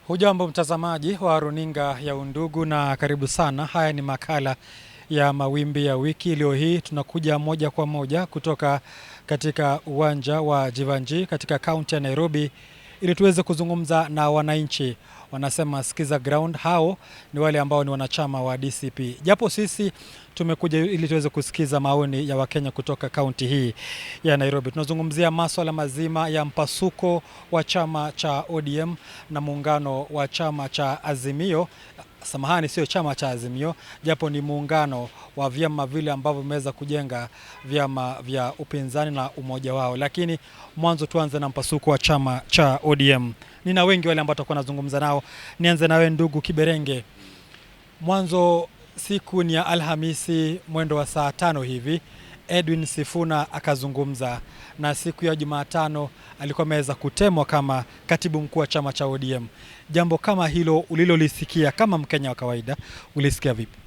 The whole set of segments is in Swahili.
Hujambo mtazamaji wa runinga ya Undugu na karibu sana. Haya ni makala ya mawimbi ya wiki. Leo hii tunakuja moja kwa moja kutoka katika uwanja wa Jivanjii katika kaunti ya Nairobi ili tuweze kuzungumza na wananchi. Wanasema sikiza ground. Hao ni wale ambao ni wanachama wa DCP. Japo sisi tumekuja ili tuweze kusikiza maoni ya Wakenya kutoka kaunti hii ya Nairobi. Tunazungumzia masuala mazima ya mpasuko wa chama cha ODM na muungano wa chama cha Azimio. Samahani, sio chama cha Azimio, japo ni muungano wa vyama vile ambavyo vimeweza kujenga vyama vya upinzani na umoja wao. Lakini mwanzo tuanze na mpasuko wa chama cha ODM. Nina wengi wale ambao tutakuwa nazungumza nao. Nianze nawe ndugu Kiberenge. Mwanzo siku ni ya Alhamisi mwendo wa saa 5 hivi Edwin Sifuna akazungumza, na siku ya Jumatano alikuwa ameweza kutemwa kama katibu mkuu wa chama cha ODM. Jambo kama hilo ulilolisikia kama Mkenya wa kawaida, ulisikia vipi?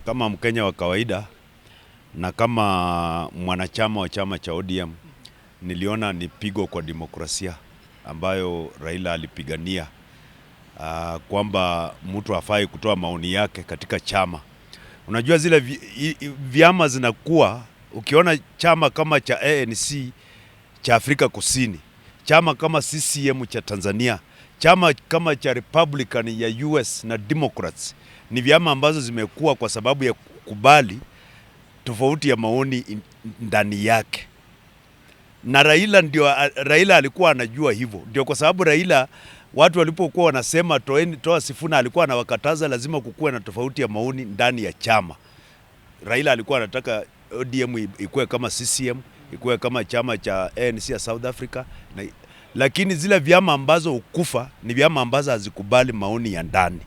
Kama Mkenya wa kawaida na kama mwanachama wa chama cha ODM, niliona ni pigo kwa demokrasia ambayo Raila alipigania, kwamba mtu hafai kutoa maoni yake katika chama. Unajua zile vyama zinakuwa, ukiona chama kama cha ANC cha Afrika Kusini, chama kama CCM cha Tanzania, chama kama cha Republican ya US na Democrats, ni vyama ambazo zimekuwa kwa sababu ya kukubali tofauti ya maoni ndani yake. Na Raila alikuwa anajua hivyo. Ndio kwa sababu Raila, watu walipokuwa wanasema toa Sifuna, alikuwa anawakataza lazima kukuwe na tofauti ya maoni ndani ya chama. Raila alikuwa anataka ODM ikuwe kama CCM, ikuwe kama chama cha ANC ya South Africa. Lakini zile vyama ambazo ukufa ni vyama ambazo hazikubali maoni ya ndani.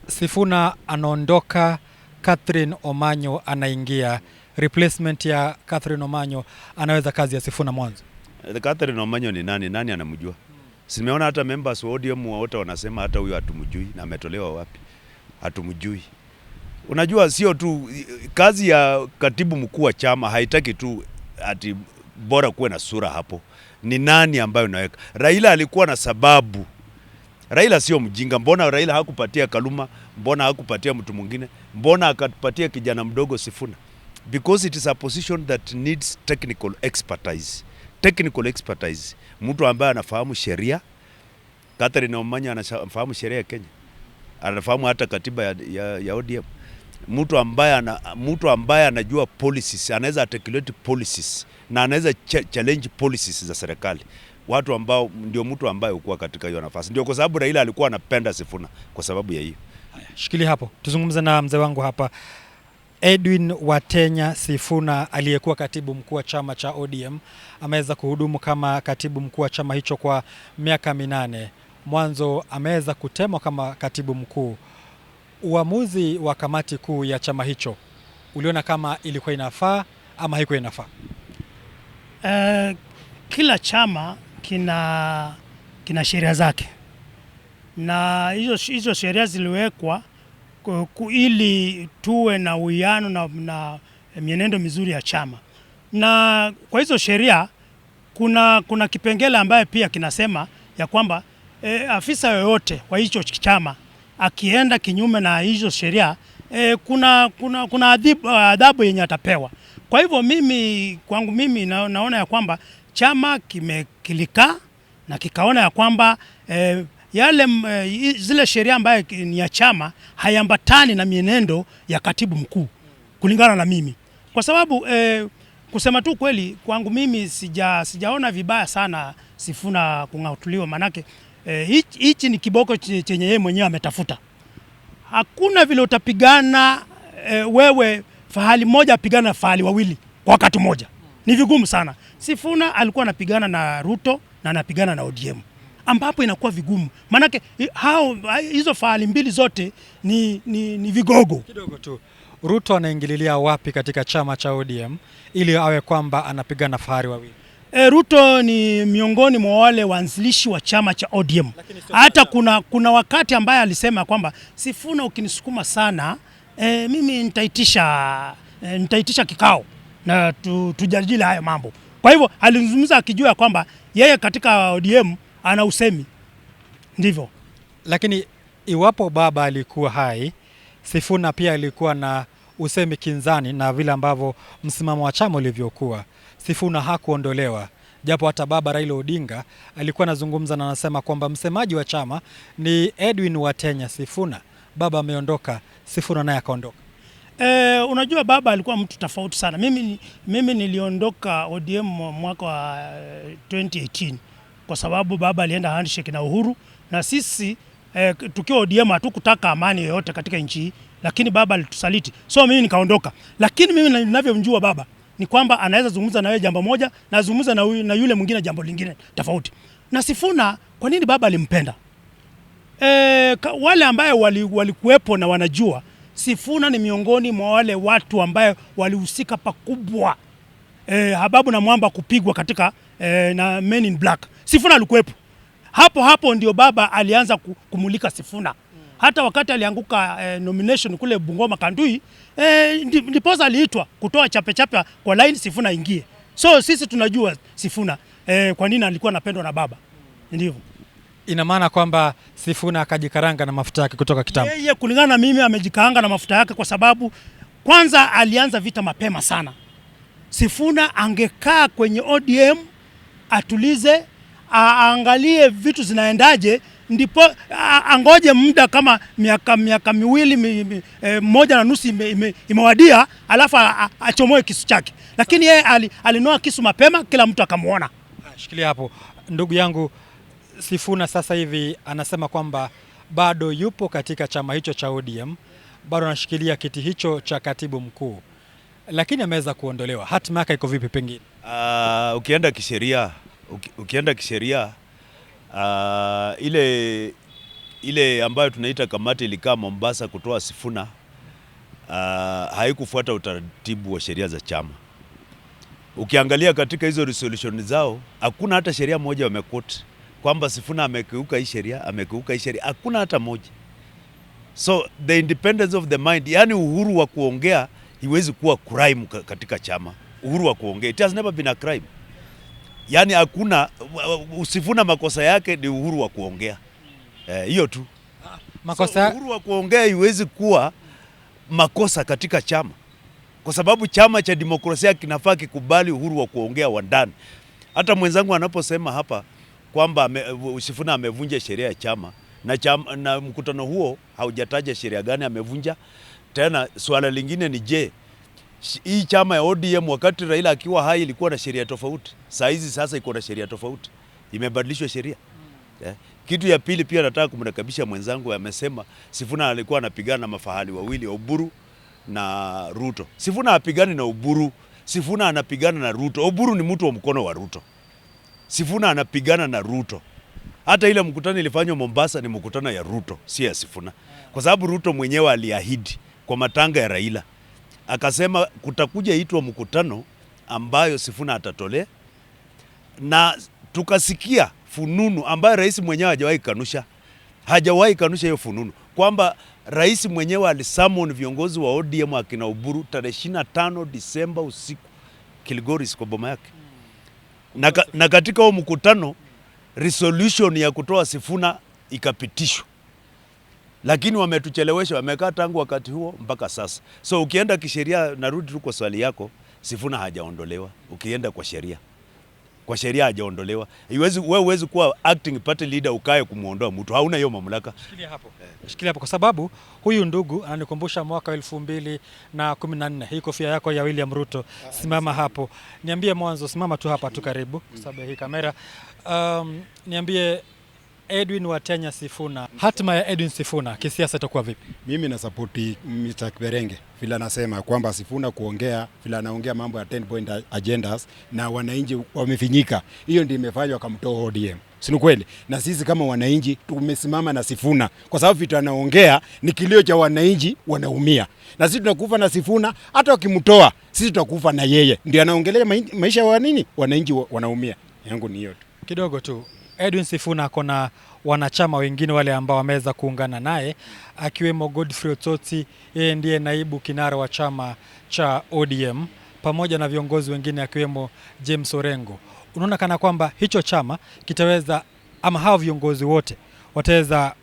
Sifuna anaondoka, Catherine Omanyo anaingia. Replacement ya Catherine Omanyo anaweza kazi ya Sifuna mwanzo. Catherine Omanyo ni nani? Nani anamjua? Simeona hata members wa ODM wote wanasema hata huyo hatumjui, na ametolewa wapi? Hatumjui. Unajua sio tu kazi ya katibu mkuu wa chama, haitaki tu ati bora kuwe na sura hapo. Ni nani ambayo unaweka? Raila alikuwa na sababu. Raila sio mjinga. Mbona Raila hakupatia Kaluma? Mbona hakupatia mtu mwingine? Mbona akapatia kijana mdogo Sifuna? Because it is a position that needs technical expertise. Technical expertise. Mtu ambaye anafahamu sheria. Catherine Omanyo anafahamu sheria ya Kenya. Anafahamu hata katiba ya ODM. Mtu ambaye anajua policies, anaweza articulate policies na anaweza challenge policies za serikali. Watu ambao ndio mtu ambaye ukuwa katika hiyo nafasi. Ndio kwa sababu Raila alikuwa anapenda Sifuna kwa sababu ya hiyo. Shikili hapo. Tuzungumze na mzee wangu hapa. Edwin Watenya Sifuna aliyekuwa katibu mkuu wa chama cha ODM ameweza kuhudumu kama katibu mkuu wa chama hicho kwa miaka 8. Mwanzo ameweza kutemwa kama katibu mkuu. Uamuzi wa kamati kuu ya chama hicho, uliona kama ilikuwa inafaa ama haikuwa inafaa? Kila chama kina sheria zake, na hizo sheria ziliwekwa ili tuwe na uwiano na mienendo mizuri ya chama. Na kwa hizo sheria kuna kipengele ambaye pia kinasema ya kwamba afisa yoyote wa hicho chama akienda kinyume na hizo sheria, kuna adhabu yenye atapewa. Kwa hivyo kwangu mimi naona ya kwamba chama kilikaa na kikaona ya kwamba zile sheria ambayo ni ya chama hayambatani na mienendo ya katibu mkuu, kulingana na mimi. Kwa sababu kusema tu kweli, kwangu mimi sijaona vibaya sana Sifuna kung'atuliwa, manake hichi ni kiboko chenye yeye mwenyewe ametafuta. Hakuna vile utapigana wewe fahali moja apigana fahali wawili kwa wakati mmoja. Ni vigumu sana. Sifuna alikuwa anapigana na Ruto na anapigana na ODM, ambapo inakuwa vigumu. Manake hizo fahali mbili zote ni vigogo. Kidogo tu. Ruto anaingililia wapi katika chama cha ODM ili awe kwamba anapigana fahari wawili? Ruto ni miongoni mwa wale waanzilishi wa chama cha ODM. Hata kuna wakati ambaye alisema kwamba Sifuna, ukinisukuma sana mimi nitaitisha kikao na tujadili haya mambo. Kwa hivyo alizungumza akijua kwamba yeye katika ODM ana usemi. Ndivyo. Lakini iwapo baba alikuwa hai, Sifuna pia alikuwa na usemi kinzani na vile ambavyo msimamo wa chama ulivyokuwa. Sifuna hakuondolewa, japo hata baba Raila Odinga alikuwa anazungumza na anasema kwamba msemaji wa chama ni Edwin Watenya Sifuna. Baba ameondoka, Sifuna naye akaondoka. Unajua baba alikuwa mtu tofauti sana. Mimi niliondoka ODM mwaka wa 2018 kwa sababu baba alienda handshake na Uhuru, na sisi tukiwa ODM hatukutaka amani yoyote katika nchi hii, lakini baba alitusaliti, so mimi nikaondoka. Lakini mimi ninavyomjua baba ni kwamba anaweza zungumza na wewe jambo moja na zungumza na yule mwingine jambo lingine tofauti. Na Sifuna, kwa nini baba alimpenda? Wale ambaye walikuwepo na wanajua Sifuna ni miongoni mwa wale watu ambaye walihusika pakubwa Hababu na Mwamba kupigwa katika na Men in Black. Sifuna alikuwepo. Hapo ndio baba alianza kumulika Sifuna. Hata wakati alianguka nomination kule Bungoma Kandui, ndiposa aliitwa kutoa chape kwa line Sifuna ingie. So sisi tunajua Sifuna kwa nini alikuwa anapendwa na baba. Ndivyo. Ina maana kwamba Sifuna akajikaranga na mafuta yake kutoka kitambo. Yeye kulingana na mimi amejikaanga na mafuta yake kwa sababu kwanza alianza vita mapema sana. Sifuna angekaa kwenye ODM atulize, aangalie vitu zinaendaje, ndipo angoje muda kama miaka miwili moja na nusu imewadia, alafu achomoe kisu chake. Lakini yeye alinoa kisu mapema, kila mtu akamuona. Shikilia hapo ndugu yangu. Sifuna sasa hivi anasema kwamba bado yupo katika chama hicho cha ODM, bado anashikilia kiti hicho cha katibu mkuu, lakini ameweza kuondolewa. Hatima yake iko vipi? Pengine ukienda kisheria ile ambayo tunaita kamati ilikaa Mombasa kutoa Sifuna haikufuata utaratibu wa sheria za chama. Ukiangalia katika hizo resolution zao hakuna hata sheria moja wamekoti kwamba Sifuna amekiuka hii sheria, hakuna hata moja. So the independence of the mind, yani uhuru wa kuongea iwezi kuwa crime katika chama. Uhuru wa kuongea, it has never been a crime. Yani hakuna, Sifuna makosa yake ni uhuru wa kuongea. Hiyo tu. Makosa... So, uhuru wa kuongea iwezi kuwa makosa katika chama. Kwa sababu chama cha demokrasia kinafaa kikubali uhuru wa kuongea wa ndani. Hata mwenzangu anaposema hapa kwamba Sifuna amevunja sheria ya chama na mkutano huo haujataja sheria gani amevunja. Tena swala lingine ni je, hii chama ya ODM wakati Raila akiwa hai ilikuwa na sheria tofauti. Sasa iko na sheria tofauti. Imebadilishwa sheria. Kitu ya pili pia nataka kumrekebisha mwenzangu, amesema Sifuna alikuwa anapigana na mafahali wawili, Oburu na Ruto. Sifuna hapigani na Oburu, Sifuna anapigana na Ruto. Oburu ni mtu wa mkono wa Ruto. Sifuna anapigana na Ruto. Hata ile mkutano ilifanywa Mombasa ni mkutano ya Ruto, si ya Sifuna. Kwa sababu Ruto mwenyewe aliahidi kwa matanga ya Raila, akasema kutakuja itwa mkutano ambayo Sifuna atatolea, na tukasikia fununu ambayo rais mwenyewe hajawahi kanusha hiyo fununu, kwamba rais mwenyewe alisummon viongozi wa ODM akina Oburu tarehe 25 Disemba usiku Kilgoris kwa boma yake. Na katika huo mkutano resolution ya kutoa Sifuna ikapitishwa. Lakini wametuchelewesha, wamekaa tangu wakati huo mpaka sasa. So ukienda kisheria, narudi tu kwa swali yako, Sifuna hajaondolewa. Ukienda kwa sheria hajaondolewa. Wewe huwezi kuwa acting party leader ukae kumuondoa mtu. Hauna hiyo mamlaka. Shikilia hapo kwa sababu huyu ndugu ananikumbusha mwaka 2014. Hii kofia yako ya William Ruto. Simama hapo. Niambie mwanzo, simama tu hapa tu karibu kwa sababu hii kamera. Niambie Edwin Watenya Sifuna. Hatima ya Edwin Sifuna kisiasa itakuwa vipi? Mimi na support Mr. Kiberenge vile anasema kwamba Sifuna kuongea vile anaongea mambo ya 10 point agendas na wananchi wamefinyika. Hiyo ndio imefanywa akamtoa ODM. Si kweli? Na sisi kama wananchi tumesimama na Sifuna kwa sababu vitu anaongea ni kilio cha wananchi, wanaumia. Na sisi tunakufa na Sifuna, hata wakimtoa sisi tutakufa na yeye. Ndio anaongelea maisha ya wanini? Wananchi wanaumia. Yangu ni hiyo tu. Kidogo tu. Edwin Sifuna akona wanachama wengine wale ambao wameweza kuungana naye, akiwemo Godfrey Otsoti, yeye ndiye naibu kinara wa chama cha ODM, pamoja na viongozi wengine akiwemo James Orengo. Unaona kana kwamba hicho chama kitaweza, ama hao viongozi wote wataweza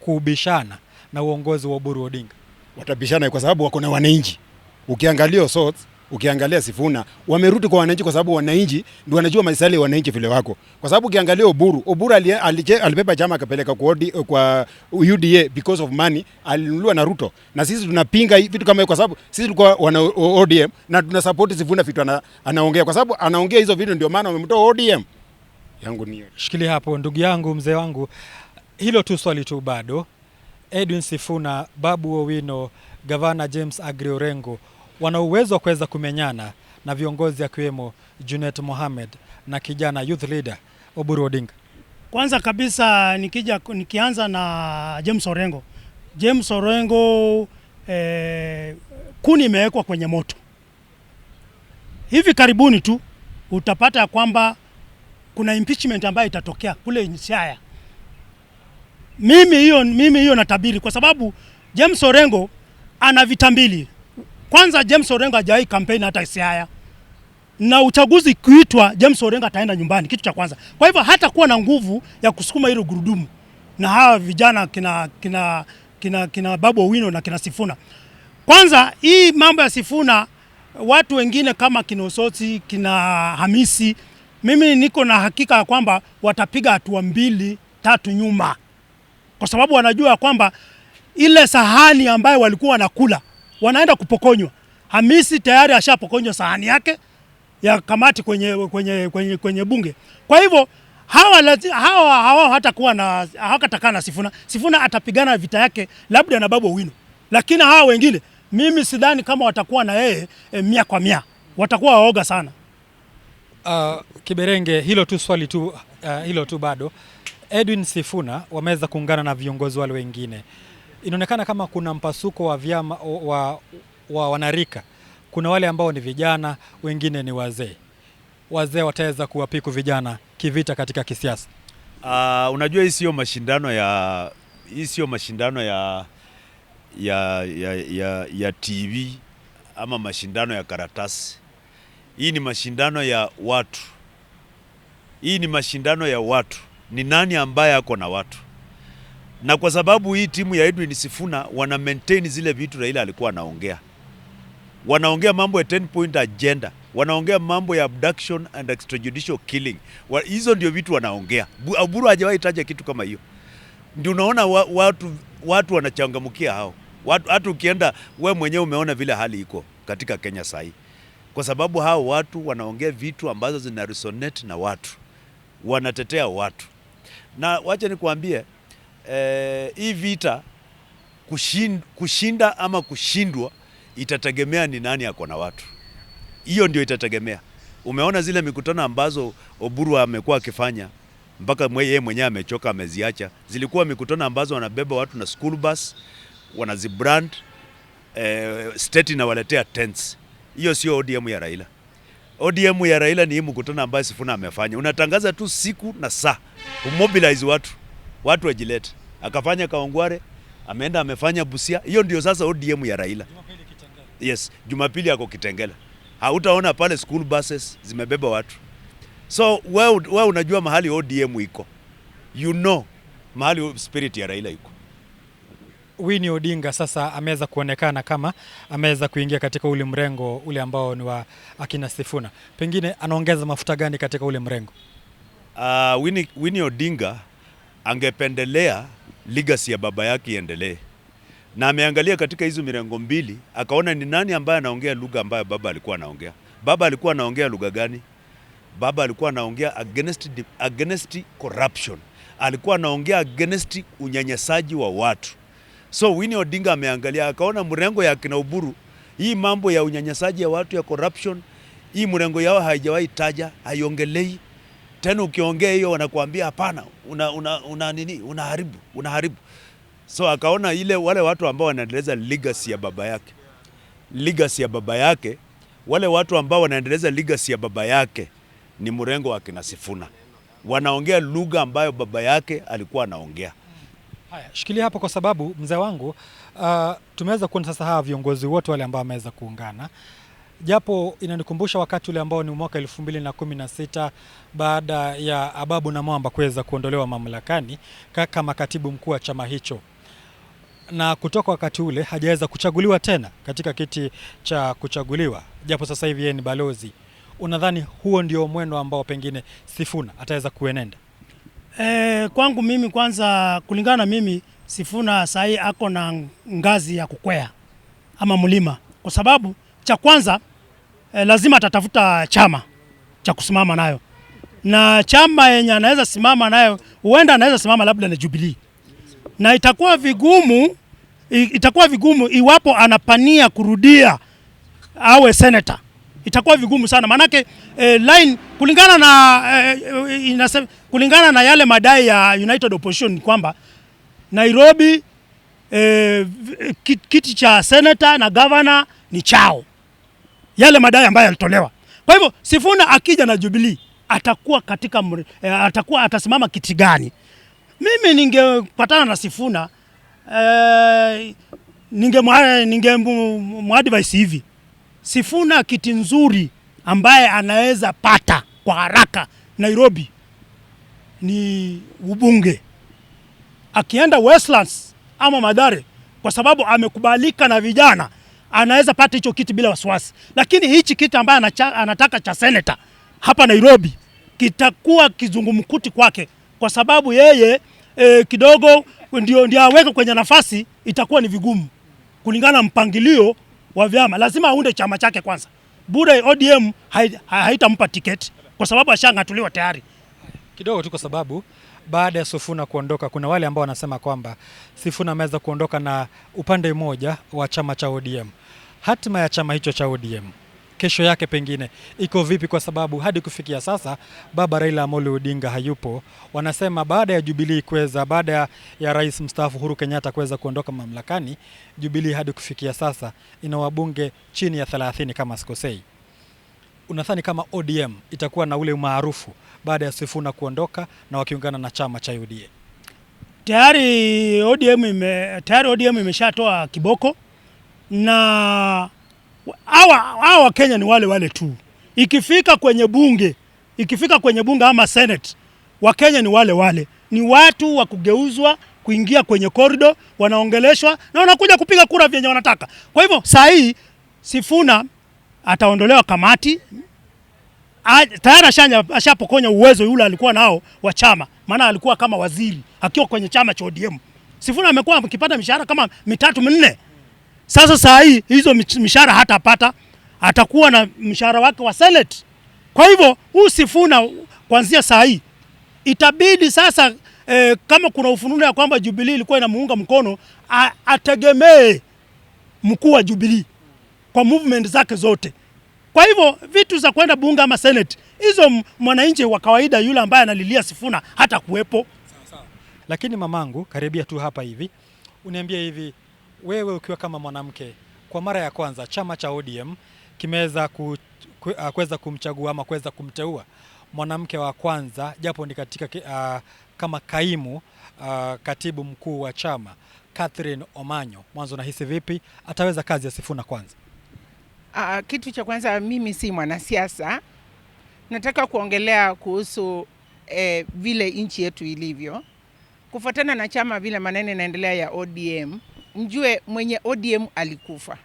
kubishana na uongozi wa Oburu Odinga? Watabishana kwa sababu wako na wananchi. Ukiangalia Osot, ukiangalia Sifuna, wamerudi kwa wananchi kwa sababu wananchi ndio wanajua maslahi ya wananchi vile wako. Kwa sababu ukiangalia Oburu alibeba chama akapeleka kwa UDA because of money, alinunuliwa na Ruto. Na sisi tunapinga vitu kama hiyo kwa sababu sisi tulikuwa wana ODM na tuna support Sifuna vitu anaongea kwa sababu anaongea hizo vitu ndio maana wamemtoa ODM. Yangu niyo. Shikilia hapo ndugu yangu, mzee wangu. Hilo tu swali tu bado. Edwin Sifuna, Babu Owino, Gavana James Aggrey Orengo wana uwezo wa kuweza kumenyana na viongozi akiwemo Junet Mohamed na kijana youth leader Oburu Odinga? Kwanza kabisa nikianza na James Orengo. James Orengo kuni imewekwa kwenye moto. Hivi karibuni tu utapata kwamba kuna impeachment ambayo itatokea kule Siaya. Mimi hiyo natabiri kwa sababu James Orengo ana vita mbili. Kwanza, James Orengo hajawahi campaign hata Siaya. Na uchaguzi kuitwa, James Orengo ataenda nyumbani, kitu cha kwanza. Kwa hivyo hata kuwa na nguvu ya kusukuma hilo gurudumu na hawa vijana kina Babu Owino na kina Sifuna. Kwanza hii mambo ya Sifuna, watu wengine kama kina Osoti, kina Hamisi, mimi niko na hakika kwamba watapiga hatua 2-3 nyuma. Kwa sababu wanajua kwamba ile sahani ambayo walikuwa wanakula wanaenda kupokonywa. Hamisi tayari ashapokonywa sahani yake ya kamati kwenye bunge. Kwa hivyo hawa hatakuwa na hawatakaa na Sifuna. Sifuna atapigana vita yake labda na Babu Owino. Lakini hawa wengine mimi sidhani kama watakuwa na yeye 100%. Watakuwa waoga sana. Kiberenge, hilo tu swali tu, hilo tu bado. Edwin Sifuna wameweza kuungana na viongozi wale wengine. Inaonekana kama kuna mpasuko wa vyama wa wanarika. Kuna wale ambao ni vijana, wengine ni wazee. Wazee wataweza kuwapiku vijana kivita katika kisiasa. Unajua hii sio mashindano ya TV ama mashindano ya karatasi. Hii ni mashindano ya watu. Ni nani ambaye ako na watu? Na kwa sababu hii timu ya Edwin Sifuna wana maintain zile vitu Raila alikuwa anaongea. Wanaongea mambo ya 10-point agenda. Wanaongea mambo ya abduction and extrajudicial killing. Hizo ndio vitu wanaongea. Oburu hajawahi taja kitu kama hiyo. Ndio unaona watu wanachangamkia hao. Hata ukienda wewe mwenyewe umeona vile hali iko katika Kenya sasa. Kwa sababu hao watu wanaongea vitu ambazo zina resonate na watu. Wanatetea watu. Na wacha nikuambie hii vita kushinda ama kushindwa itategemea ni nani ako na watu. Hiyo ndio itategemea. Umeona zile mikutano ambazo Oburu amekuwa akifanya mpaka yeye mwenyewe amechoka, ameziacha. Zilikuwa mikutano ambazo wanabeba watu na school bus, wanazibrand, state inawaletea tents. Hiyo sio ODM ya Raila. ODM ya Raila ni hii mkutano ambayo Sifuna amefanya. Unatangaza tu siku na saa, umobilize watu wajilete. Akafanya Kawangware, ameenda amefanya Busia. Hiyo ndio sasa ODM ya Raila. Yes, Jumapili yako Kitengela. Hautaona pale school buses zimebeba watu. So wewe unajua mahali ODM iko. You know mahali spirit ya Raila iko. Winnie Odinga sasa ameweza kuonekana kama ameweza kuingia katika ule mrengo ule ambao ni wa akina Sifuna. Pengine anaongeza mafuta gani katika ule mrengo? Winnie Odinga angependelea legacy ya baba yake iendelee. Na ameangalia katika hizo mirengo mbili, akaona ni nani ambaye anaongea lugha ambayo baba alikuwa anaongea. Baba alikuwa anaongea lugha gani? Baba alikuwa anaongea against corruption. Alikuwa anaongea against unyanyasaji wa watu. So Winnie Odinga ameangalia akaona mrengo ya kina Oburu, hii mambo ya unyanyasaji ya watu ya corruption, hii mrengo yao haijawahi taja, haiongelei. Tena ukiongea hiyo wanakuambia hapana, unaharibu. So akaona wale watu ambao wanaendeleza legacy ya baba yake, wale watu ambao wanaendeleza legacy ya baba yake ni mrengo wa kina Sifuna. Wanaongea lugha ambayo baba yake alikuwa anaongea. Haya, shikilia hapo kwa sababu mzee wangu tumeweza kuona sasa hawa viongozi wote wale ambao wameweza kuungana. japo inanikumbusha wakati ule ambao ni mwaka 2016 baada ya Ababu Namwamba kuweza kuondolewa mamlakani kama katibu mkuu wa chama hicho, na kutoka wakati ule hajaweza kuchaguliwa tena katika kiti cha kuchaguliwa, japo sasa hivi yeye ni balozi. Unadhani huo ndio mwendo ambao pengine Sifuna ataweza kuenenda? Kwangu mimi, kwanza kulingana na mimi, Sifuna sahi ako na ngazi ya kukwea ama mlima, kwa sababu cha kwanza lazima atatafuta chama cha kusimama nayo, na chama yenye anaweza simama nayo huenda anaweza simama labda na Jubilee, na itakuwa vigumu iwapo anapania kurudia awe senator. Itakuwa vigumu sana, manake line kulingana na yale madai ya United Opposition kwamba Nairobi kiti cha senator na governor ni chao, yale madai ambayo yalitolewa. Kwa hivyo Sifuna akija na Jubilee atasimama kiti gani? Mimi ningepatana na Sifuna ningemuadvise hivi: Sifuna kiti nzuri ambaye anaweza pata kwa haraka Nairobi ni ubunge. Akienda Westlands ama Mathare, kwa sababu amekubalika na vijana, anaweza pata hicho kiti bila wasiwasi. Lakini hichi kiti ambaye anataka cha senator hapa Nairobi kitakuwa kizungumkuti kwake, kwa sababu yeye kidogo ndio aweke kwenye nafasi, itakuwa ni vigumu kulingana na mpangilio wa vyama. Lazima aunde chama chake kwanza. Bure ODM haitampa tiketi kwa sababu ashangatuliwa tayari. Kidogo tu, kwa sababu baada ya Sifuna kuondoka kuna wale ambao wanasema kwamba Sifuna ameweza kuondoka na upande mmoja wa chama cha ODM. Hatima ya chama hicho cha ODM kesho yake pengine iko vipi? Kwa sababu hadi kufikia sasa baba Raila Amolo Odinga hayupo. Wanasema baada ya Jubilee baada ya rais mstaafu Uhuru Kenyatta kuweza kuondoka mamlakani, Jubilee hadi kufikia sasa ina wabunge chini ya 30 kama sikosei. Unadhani kama ODM itakuwa na ule umaarufu baada ya Sifuna kuondoka na wakiungana na chama cha UDA? Tayari ODM imeshatoa kiboko, na hawa Kenya ni wale tu. Ikifika kwenye bunge ama Senate, wa Kenya ni wale. Ni watu wa kugeuzwa, kuingia kwenye corridor, wanaongeleshwa na wanakuja kupiga kura vyenye wanataka. Kwa hivyo saa hii Sifuna ataondolewa kamati. Tayari ashapokonya uwezo yule alikuwa nao wa chama, maana alikuwa kama waziri akiwa kwenye chama cha ODM. Sifuna amekuwa akipata mishahara kama 3-4. Sasa saa hii hizo mishahara hatapata, atakuwa na mshahara wake wa Senate. Kwa hivyo huu Sifuna kuanzia saa hii itabidi sasa kama kuna ufununo ya kwamba Jubilee ilikuwa inamuunga mkono, ategemee mkuu wa Jubilee kwa movement zake zote. Kwa hivyo vitu za kwenda bunge ama Senate, hizo mwananchi wa kawaida yule ambaye analilia Sifuna hata kuwepo. Lakini mamangu, karibia tu hapa hivi, uniambie hivi, wewe ukiwa kama mwanamke, kwa mara ya kwanza chama cha ODM kimeweza kuweza kumchagua ama kuweza kumteua mwanamke wa kwanza, japo ni katika kama kaimu katibu mkuu wa chama, Catherine Omanyo. Mwanzo nahisi vipi ataweza kazi ya Sifuna kwanza? Kitu cha kwanza, mimi si mwanasiasa. Nataka kuongelea kuhusu vile nchi yetu ilivyo. Kufuatana na chama vile maneno yanaendelea ya ODM, mjue mwenye ODM alikufa.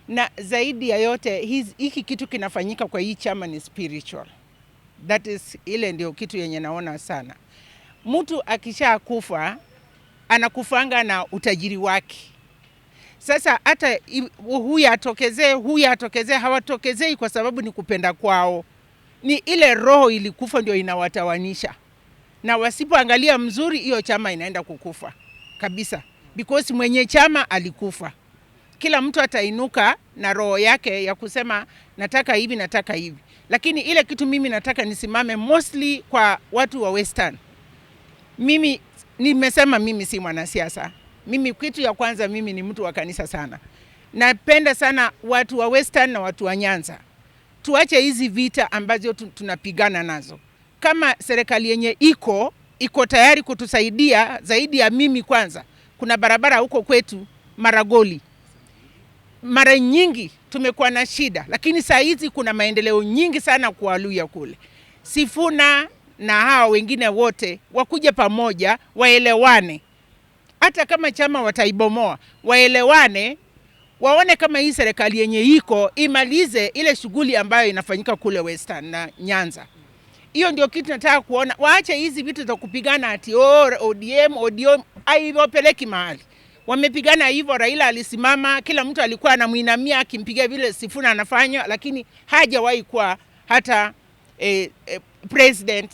Na zaidi ya yote hiki kitu kinafanyika kwa hii chama ni spiritual. That is, ile ndio kitu yenye naona sana. Mtu akisha kufa anakufanga na utajiri wake. Sasa hata huyu atokezee hawatokezei kwa sababu ni kupenda kwao. Ni ile roho ilikufa ndio inawatawanisha. Na wasipoangalia mzuri, hiyo chama inaenda kukufa kabisa, because mwenye chama alikufa. Kila mtu atainuka na roho yake ya kusema nataka hivi. Lakini ile kitu mimi nataka nisimame mostly kwa watu wa Western. Mimi nimesema mimi si mwanasiasa. Mimi kitu ya kwanza, mimi ni mtu wa kanisa sana. Napenda sana watu wa Western na watu wa Nyanza. Tuache hizi vita ambazo tunapigana nazo. Kama serikali yenye iko tayari kutusaidia zaidi ya mimi kwanza. Kuna barabara huko kwetu Maragoli. mara nyingi tumekuwa na shida, lakini saa hizi kuna maendeleo nyingi sana kwa Waluhya kule. Sifuna na hao wengine wote wakuje pamoja, waelewane. Hata kama chama wataibomoa, waelewane, waone kama hii serikali yenye iko imalize ile shughuli ambayo inafanyika kule Western na Nyanza. Hiyo ndio kitu nataka kuona. Waache hizi vitu za kupigana ati ODM haivopeleki mahali. Wamepigana hivyo, Raila alisimama, kila mtu alikuwa anamuinamia akimpigia vile Sifuna anafanya, lakini hajawahi kuwa hata president.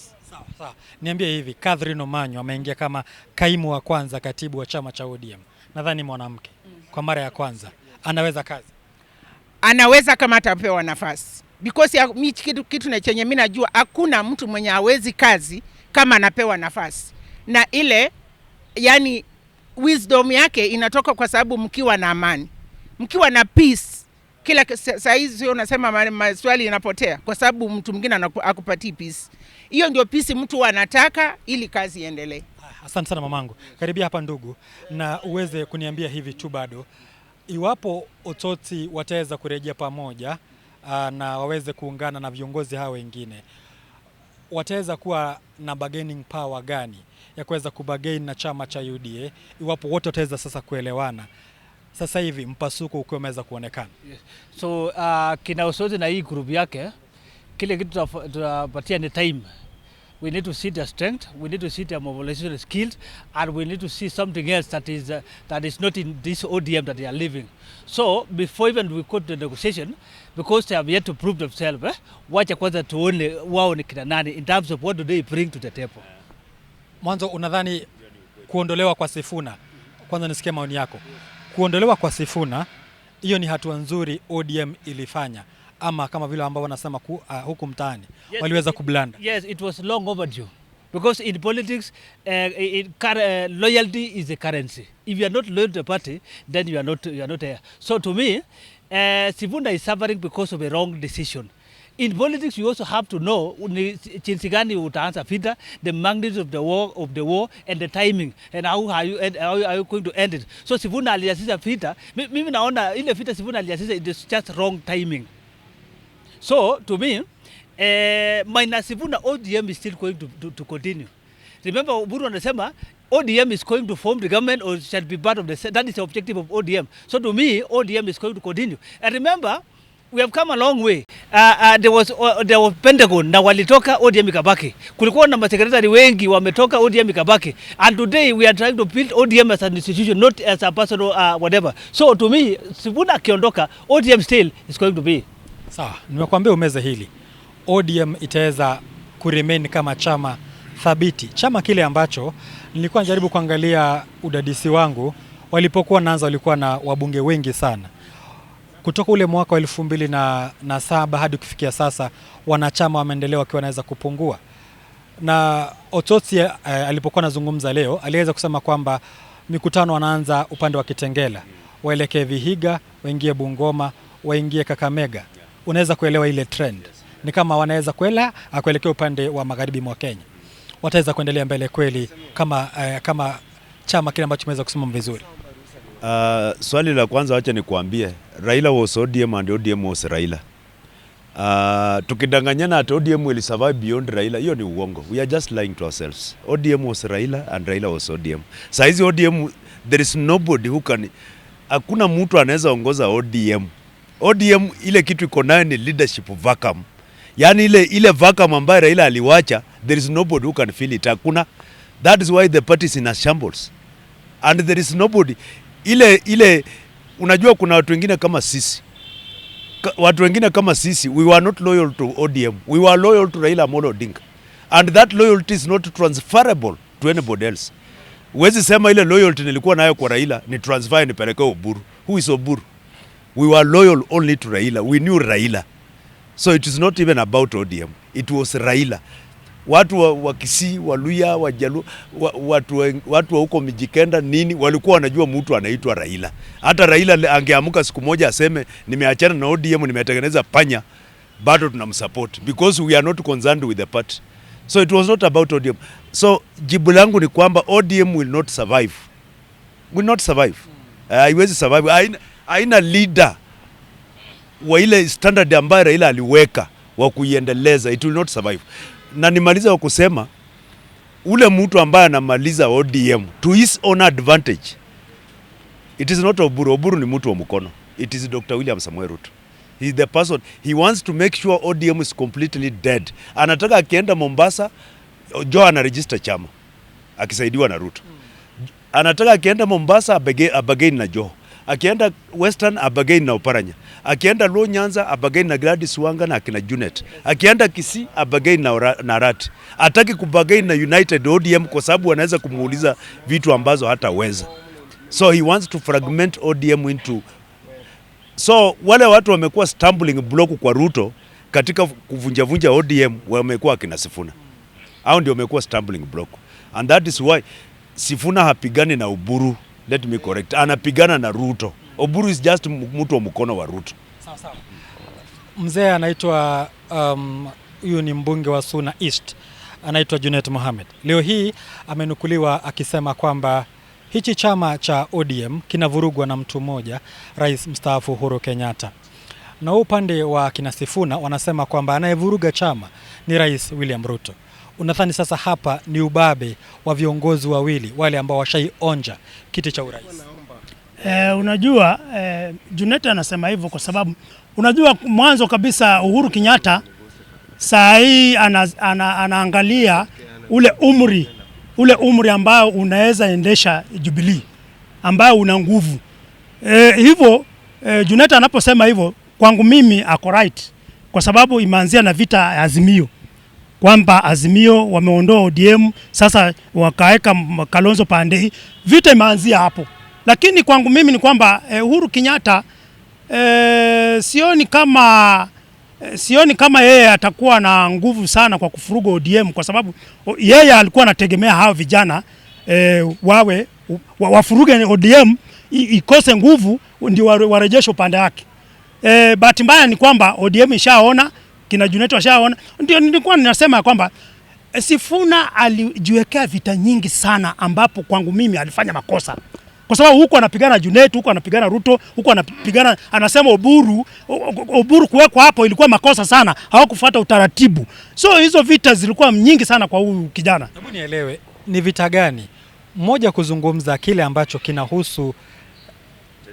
Sawa. Niambie hivi, Catherine Omanyo ameingia kama kaimu wa kwanza katibu wa chama cha ODM. Nadhani mwanamke kwa mara ya kwanza. Anaweza kazi? Anaweza kama atapewa nafasi. Because kitu na chenye mimi najua, hakuna mtu mwenye hawezi kazi kama anapewa nafasi. Na ile yani wisdom yake inatoka kwa sababu mkiwa na amani, mkiwa na peace, kila saa hizi unasema maswali yanapotea kwa sababu mtu mwingine akupatii peace. Hiyo ndio peace mtu anataka ili kazi iendelee. Asante sana mamangu. Karibia hapa ndugu, na uweze kuniambia hivi tu bado, iwapo Ototi wataweza kurejea pamoja na waweze kuungana na viongozi hao wengine, wataweza kuwa na bargaining power gani ya kuweza kubagain na chama cha UDA iwapo wote wataweza sasa kuelewana? Sasa hivi mpasuko ukiwa umeweza kuonekana. Yes. So kina Osoti na hii group yake, kile kitu tutapatia ni time. We need to see their strength, we need to see their mobilization skills, and we need to see something else that is not in this ODM that they are living. So before even we go to the negotiation, because they have yet to prove themselves, wacha kwanza tuone wao ni kina nani in terms of what do they bring to the table. Mwanzo, unadhani kuondolewa kwa Sifuna, kwanza nisikie maoni yako, kuondolewa kwa Sifuna hiyo ni hatua nzuri ODM ilifanya, ama kama vile ambao wanasema huku mtaani waliweza kublanda? Yes, it was long overdue. Because in politics, loyalty is a currency. If you are not loyal to a party, then you are not there. So to me, Sifuna is suffering because of a wrong decision. In politics, you also have to know jinsi gani utaanza vita, the magnitude of the war and the timing, and how are you going to end it. So Sifuna alianzisha vita, mimi naona ile vita Sifuna alianzisha, it is just wrong timing. So to me, minus Sifuna, ODM is still going to continue. Remember, Buru anasema ODM is going to form the government or shall be part of that is the objective of ODM. So to me, ODM is going to continue. And remember, we have come a long way. There was Pentagon na walitoka ODM ikabaki. Kulikuwa na masekretari wengi wametoka ODM ikabaki. And today we are trying to build ODM as an institution, not as a personal whatever. So to me, Sifuna akiondoka, ODM still is going to be. Sawa, nimekuambia umeze hili. ODM itaweza kuremain kama chama thabiti. Chama kile ambacho nilikuwa najaribu kuangalia udadisi wangu, walipokuwa naanza walikuwa na wabunge wengi sana. Kutoka ule mwaka wa 2007 hadi kufikia sasa, wanachama wa maendeleo wakiwa wanaweza kupungua. Na Ototi alipokuwa anazungumza leo, aliweza kusema kwamba mikutano wanaanza upande wa Kitengela, waelekee Vihiga, waingie Bungoma, waingie Kakamega. Unaweza kuelewa ile trend. Ni kama wanaweza kuelekea upande wa magharibi mwa Kenya. Wataweza kuendelea mbele kweli kama chama kile ambacho kimeweza kusimama vizuri. Swali la kwanza wacha nikuambie, Raila was ODM and ODM was Raila. Tukidanganyana at ODM will survive beyond Raila, hiyo ni uongo. We are just lying to ourselves. ODM was Raila and Raila was ODM. Saizi ODM, there is nobody who can, hakuna mtu anaweza ongoza ODM. ODM ile kitu iko nayo ni leadership vacuum. Yani ile vacuum ambayo Raila aliwacha, there is nobody who can fill it. Hakuna. That is why the party is in a shambles. And there is nobody. Ile unajua kuna watu wengine kama sisi. We were not loyal to ODM. We were loyal to Raila Amolo Odinga. And that loyalty is not transferable to anybody else. Huwezi sema ile loyalty nilikuwa nayo kwa Raila ni transfer nipeleke Oburu. Who is Oburu? We were loyal only to Raila. We knew Raila. So it is not even about ODM. It was Raila. Watu wa Kisii, Waluhya, Wajaluo, watu wa huko Mijikenda nini walikuwa wanajua mtu anaitwa Raila. Hata Raila angeamuka siku moja aseme nimeachana na ODM, nimetengeneza panya, bado tunamsupport because we are not concerned with the party. So it was not about ODM. So jibu langu ni kwamba ODM will not survive. Haiwezi survive. Haina leader wa ile standard ambayo Raila aliweka wa kuiendeleza, it will not survive. Na nimaliza kwa kusema ule mtu ambaye anamaliza ODM to his own advantage, it is not Oburu. Oburu ni mtu wa mkono. It is Dr. William Samoei Ruto. He is the person, he wants to make sure ODM is completely dead. Anataka akienda Mombasa, Joe anaregister chama akisaidiwa na Ruto. Anataka akienda Mombasa abagain na Joe. Akienda Western abagain na Oparanya. Akienda Luo Nyanza abagain na Gladys Wanga na akina Junet. Akienda Kisii abagain na Arati. Ataki kubagain na United ODM kwa sababu wanaweza kumuuliza vitu ambazo hataweza. So he wants to fragment ODM into. So wale watu wamekuwa stumbling block kwa Ruto katika kuvunjavunja ODM wamekuwa kina Sifuna. Hao ndio wamekuwa stumbling block. And that is why Sifuna hapigani na Oburu. Let me correct. Anapigana na Ruto. Oburu is just mtu wa mkono wa Ruto. Sawa sawa. Mzee anaitwa huyu ni mbunge wa Suna East. Anaitwa Junet Mohamed. Leo hii amenukuliwa akisema kwamba hichi chama cha ODM kinavurugwa na mtu mmoja, Rais mstaafu Uhuru Kenyatta. Na upande wa kina Sifuna wanasema kwamba anayevuruga chama ni Rais William Ruto. Unadhani sasa hapa ni ubabe wa viongozi wawili wale ambao washaionja kiti cha urais? Unajua Junet anasema hivyo kwa sababu unajua mwanzo kabisa Uhuru Kenyatta saa hii anaangalia ule umri ambao unaweza endesha Jubilee, ambao una nguvu. Hivyo Junet anaposema hivyo kwangu mimi ako right, kwa sababu imeanzia na vita ya Azimio, kwamba Azimio wameondoa ODM, sasa wakaweka Kalonzo pande hii, vita imeanzia hapo. Lakini kwangu mimi ni kwamba Uhuru Kenyatta sioni kama yeye atakuwa na nguvu sana kwa kufuruga ODM, kwa sababu yeye alikuwa anategemea hao vijana wafuruge ODM ikose nguvu ndio warejeshe upande wake. Bahati mbaya ni kwamba ODM ishaona, kina Junet washaona. Ndio nilikuwa ninasema kwamba Sifuna alijiwekea vita nyingi sana, ambapo kwangu mimi alifanya makosa. Kwa sababu huko anapigana Junet, huko anapigana Ruto, huko anapigana, anasema Oburu kuwekwa hapo ilikuwa makosa sana, hawakufuata utaratibu. So hizo vita zilikuwa nyingi sana kwa huyu kijana. Hebu nielewe, ni vita gani? Mmoja kuzungumza kile ambacho kinahusu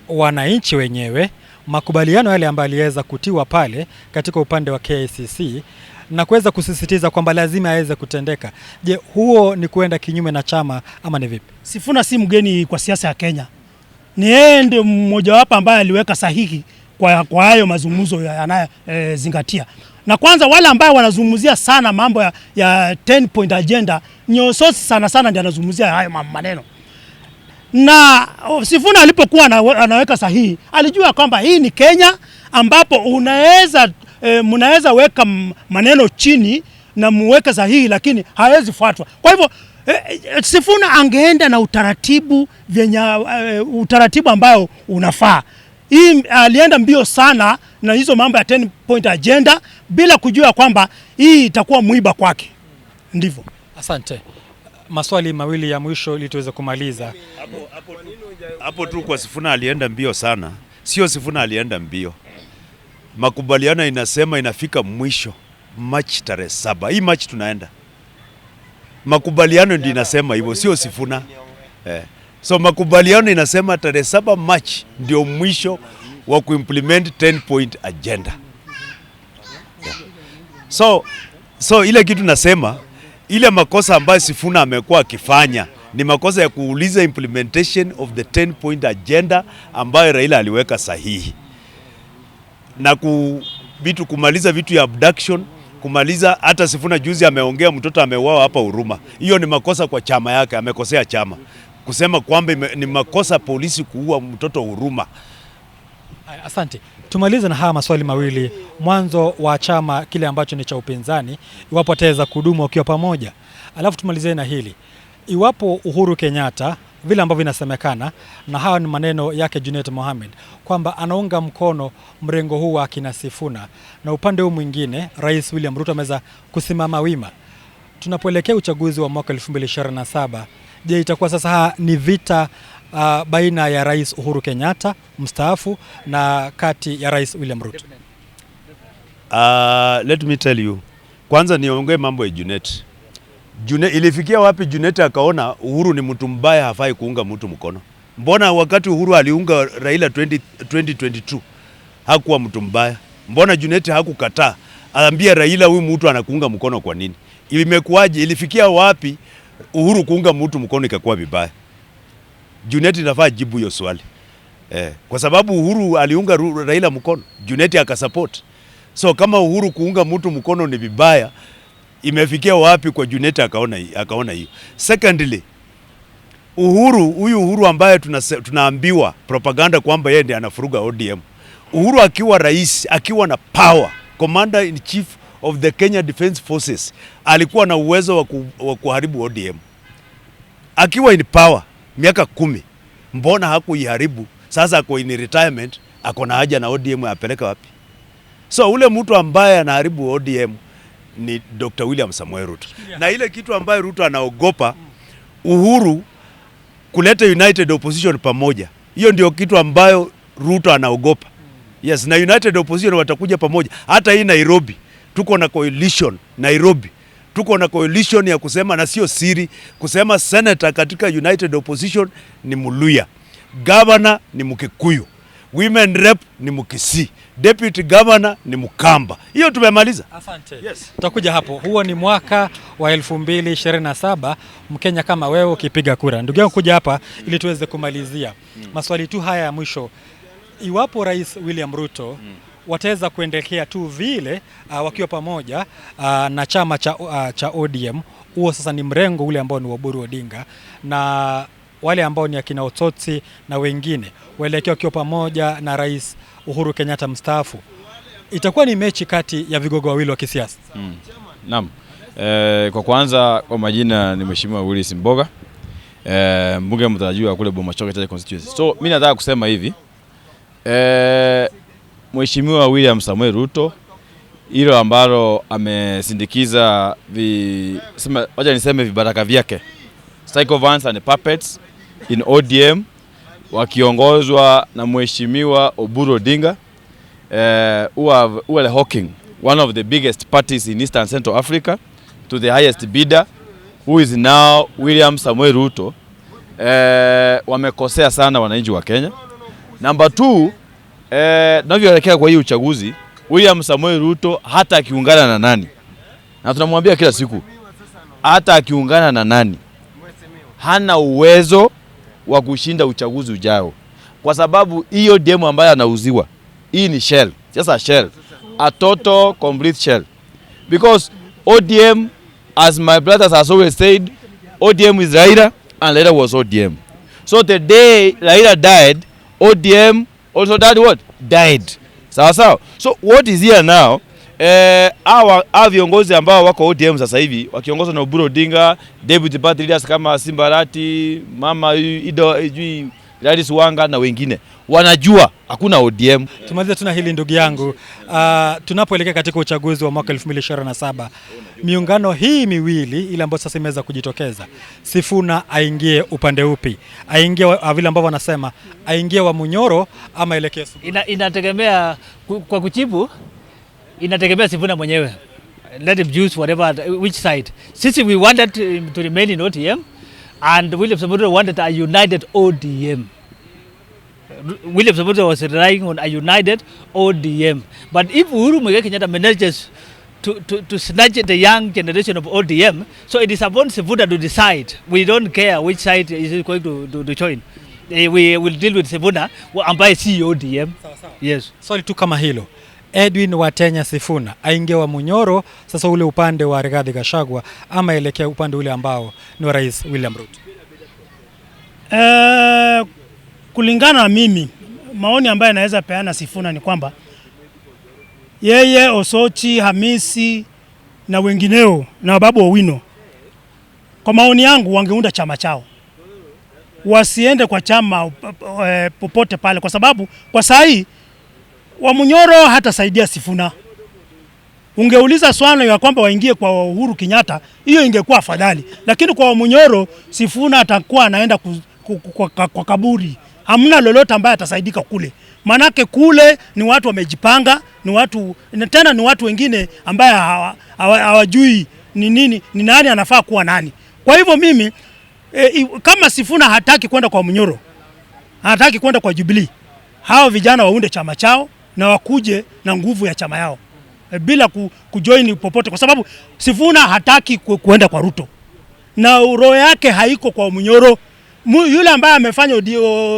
wananchi wenyewe, makubaliano yale ambayo aliweza kutiwa pale katika upande wa KICC na kuweza kusisitiza kwamba lazima aweze kutendeka. Je, huo ni kuenda kinyume na chama ama ni vipi? Sifuna si mgeni kwa siasa ya Kenya. Ni yeye ndio mmoja wapo ambaye aliweka sahihi kwa hayo mazungumzo yanayozingatia. Na kwanza wale ambao wanazungumzia sana mambo ya 10 point agenda, Nyososi sana ndio anazungumzia hayo maneno. Na Sifuna alipokuwa anaweka sahihi, alijua kwamba hii ni Kenya ambapo mnaweza weka maneno chini na muweke sahihi, lakini hawezi fuatwa. Kwa hivyo Sifuna angeenda na utaratibu ambao unafaa. Hii alienda mbio sana na hizo mambo ya 10 point agenda bila kujua kwamba hii itakuwa mwiba kwake. Ndivyo. Asante. Maswali mawili ya mwisho ili tuweze kumaliza. Hapo tu kwa Sifuna alienda mbio sana. Sio Sifuna alienda mbio. Makubaliano inasema inafika mwisho Machi tarehe 7. Hii Machi tunaenda. Makubaliano ndio inasema hivyo, sio Sifuna. So makubaliano inasema tarehe 7 Machi ndio mwisho wa kuimplement 10 point agenda. So ile kitu nasema, ile makosa ambayo Sifuna amekuwa akifanya ni makosa ya kuuliza implementation of the 10 point agenda ambayo Raila aliweka sahihi. Na kumaliza vitu ya abduction, kumaliza hata Sifuna juzi ameongea mtoto ameuawa hapa Huruma. Hiyo ni makosa kwa chama yake, amekosea chama. Kusema kwamba ni makosa polisi kuua mtoto Huruma. Asante. Tumalize na haya maswali mawili. Mwanzo wa chama kile ambacho ni cha upinzani, iwapo ataweza kudumu wakiwa pamoja. Alafu tumalize na hili. Iwapo Uhuru Kenyatta vile ambavyo inasemekana, na hayo ni maneno yake Junet Mohamed, kwamba anaunga mkono mrengo huu wa kina Sifuna, na upande huu mwingine Rais William Ruto ameweza kusimama wima. Tunapoelekea uchaguzi wa mwaka 2027, je, itakuwa sasa ni vita baina ya Rais Uhuru Kenyatta mstaafu na kati ya Rais William Ruto? Let me tell you. Kwanza niongee mambo ya Junet. Ilifikia wapi Junet akaona Uhuru ni mtu mbaya, hafai kuunga mtu mkono? Mbona wakati Uhuru aliunga Raila 2022 hakuwa mtu mbaya? Mbona Junet hakukataa? Aambia Raila huyu mtu anakuunga mkono kwa nini? Imekuwaje? Ilifikia wapi Uhuru kuunga mtu mkono ikakuwa vibaya? Junet inafaa jibu hiyo swali. Kwa sababu Uhuru aliunga Raila mkono, Junet akasupport. So kama Uhuru kuunga mtu mkono ni vibaya, imefikia wapi kwa Junet akaona hiyo? Secondly, huyu Uhuru ambaye tunaambiwa propaganda kwamba yeye ndiye anafuruga ODM. Uhuru akiwa rais, akiwa na power, commander in chief of the Kenya Defence Forces, alikuwa na uwezo wa kuharibu ODM. Akiwa in power miaka 10, mbona hakuiharibu? Sasa ako in retirement, ako na haja na ODM, apeleka wapi? So ule mtu ambaye anaharibu ODM ni Dr. William Samoei Ruto. Na ile kitu ambayo Ruto anaogopa Uhuru kuleta united opposition pamoja. Hiyo ndio kitu ambayo Ruto anaogopa. Yes, na united opposition watakuja pamoja. Hata hii Nairobi tuko na coalition Nairobi. Tuko na coalition ya kusema, na sio siri, kusema senator katika united opposition ni Muluya. Governor ni Mkikuyu. Women rep ni Mkisii. Deputy governor ni Mkamba. Hiyo tumemaliza. Asante. Yes. Tutakuja hapo. Huo ni mwaka wa 2027, Mkenya kama wewe ukipiga kura. Ndugu yangu kuja hapa ili tuweze kumalizia. Maswali tu haya ya mwisho. Iwapo Rais William Ruto wataweza kuendelea tu vile wakiwa pamoja na chama cha ODM, huo sasa ni mrengo ule ambao ni wa Oburu Odinga, na wale ambao ni akina Otsotsi na wengine waelekea wakiwa pamoja na Rais Uhuru Kenyatta mstaafu, itakuwa ni mechi kati ya vigogo wawili wa kisiasa. Naam. Kwa kwanza, kwa majina ni Mheshimiwa Willis Mboga, mbunge mtarajiwa kule Bomachoge Taita constituency. So mimi nataka kusema hivi, Mheshimiwa William Samoei Ruto, hilo ambalo amesindikiza wacha niseme vibaraka vyake, sycophants and puppets in ODM, wakiongozwa na Mheshimiwa Oburu Odinga, who are hawking one of the biggest parties in Eastern Central Africa to the highest bidder, who is now William Samoei Ruto. Wamekosea sana wananchi wa Kenya. Number 2, tunavyoelekea kwa hii uchaguzi, William Samoei Ruto hata akiungana na nani, na tunamwambia kila siku, hata akiungana na nani, hana uwezo wa kushinda uchaguzi ujao, kwa sababu hiyo demo ambayo anauziwa, hii ni shell, just a shell, a total complete shell. Because ODM, as my brothers has always said, ODM is Raila and Raila was ODM. So the day Raila died, ODM also died. Sawa. So what is here now, hawa viongozi ambao wako ODM sasa hivi wakiongozwa na Oburu Odinga, deputy party leaders kama Simbarati, Mama Ido, Gladys Wanga na wengine, wanajua hakuna ODM. Tumalize tuna hili ndugu yangu, tunapoelekea katika uchaguzi wa mwaka 2027, miungano hii miwili ile ambayo sasa imeweza kujitokeza, Sifuna aingie upande upi? Aingie vile ambavyo wanasema, aingie wa Munyoro ama elekee Sifuna? Inategemea, kwa kujibu inategemea Sifuna mwenyewe. Let him choose which side. Since we wanted to remain in ODM, and William Samoei Ruto wanted a united ODM. William Samoei Ruto was relying on a united ODM. But if Uhuru Muigai Kenyatta manages to snatch the young generation of ODM, so it is upon Sifuna to decide. We don't care which side is going to join. We will deal with Sifuna ambaye si ODM. Yes. Swali tu kama hilo. Edwin Watenya Sifuna aingie wa Munyoro sasa ule upande wa Rigathi Gachagua ama elekea upande ule ambao ni wa Rais William Ruto? Kulingana na mimi, maoni ambayo naweza peana Sifuna ni kwamba yeye, Osochi, Hamisi na wengineo na Babu Owino, kwa maoni yangu wangeunda chama chao, wasiende kwa chama popote pale, kwa sababu kwa saa hii wa Munyoro hatasaidia Sifuna. Ungeuliza swali ya kwamba waingie kwa Uhuru Kenyatta, hiyo ingekuwa afadhali, lakini kwa Munyoro Sifuna atakuwa anaenda kwa kaburi. Hamna lolote ambaye atasaidika kule. Manake kule ni watu wamejipanga, ni watu tena ni watu wengine ambaye hawajui ni nani anafaa kuwa nani. Kwa hivyo mimi kama Sifuna hataki kwenda kwa Munyoro, hataki kwenda kwa Jubilee, hao vijana waunde chama chao na wakuje na nguvu ya chama yao bila kujoin popote, kwa sababu Sifuna hataki kuenda kwa Ruto na roho yake haiko kwa Munyoro. Yule ambaye amefanya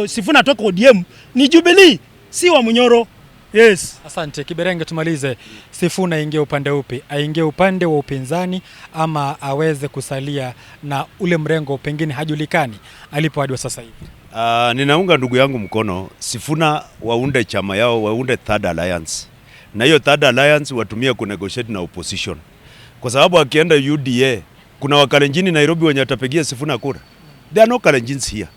Sifuna toka ODM ni Jubilee, si wa Munyoro. Yes. Asante Kiberenge, tumalize. Sifuna aingie upande upi? Aingie upande wa upinzani ama aweze kusalia na ule mrengo pengine hajulikani alipo hadi sasa hivi? Ninaunga ndugu yangu mkono. Sifuna waunde chama yao, waunde third alliance, na hiyo third alliance watumie kunegotiate na opposition, kwa sababu akienda UDA kuna wakalenjini Nairobi wenye watapigia Sifuna kura. There are no Kalenjins here.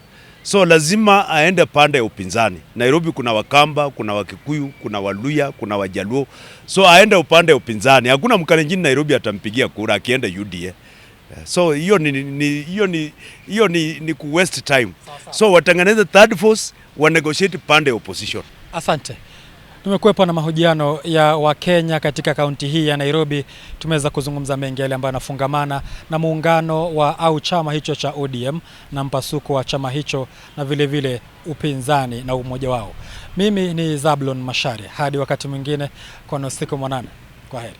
So lazima aende pande ya upinzani. Nairobi kuna Wakamba, kuna Wakikuyu, kuna Waluya, kuna Wajaluo. So aende upande ya upinzani. Hakuna Mkalenjin Nairobi atampigia kura akienda UDA. So hiyo ni ku waste time. So watengeneze third force, wa negotiate pande ya opposition. Asante. Tumekuwepo na mahojiano ya Wakenya katika kaunti hii ya Nairobi. Tumeweza kuzungumza mengi yale ambayo yanafungamana na muungano au chama hicho cha ODM na mpasuko wa chama hicho na vile vile upinzani na umoja wao. Mimi ni Zablon Macharia. Hadi wakati mwingine, kwa usiku mwanana. Kwaheri.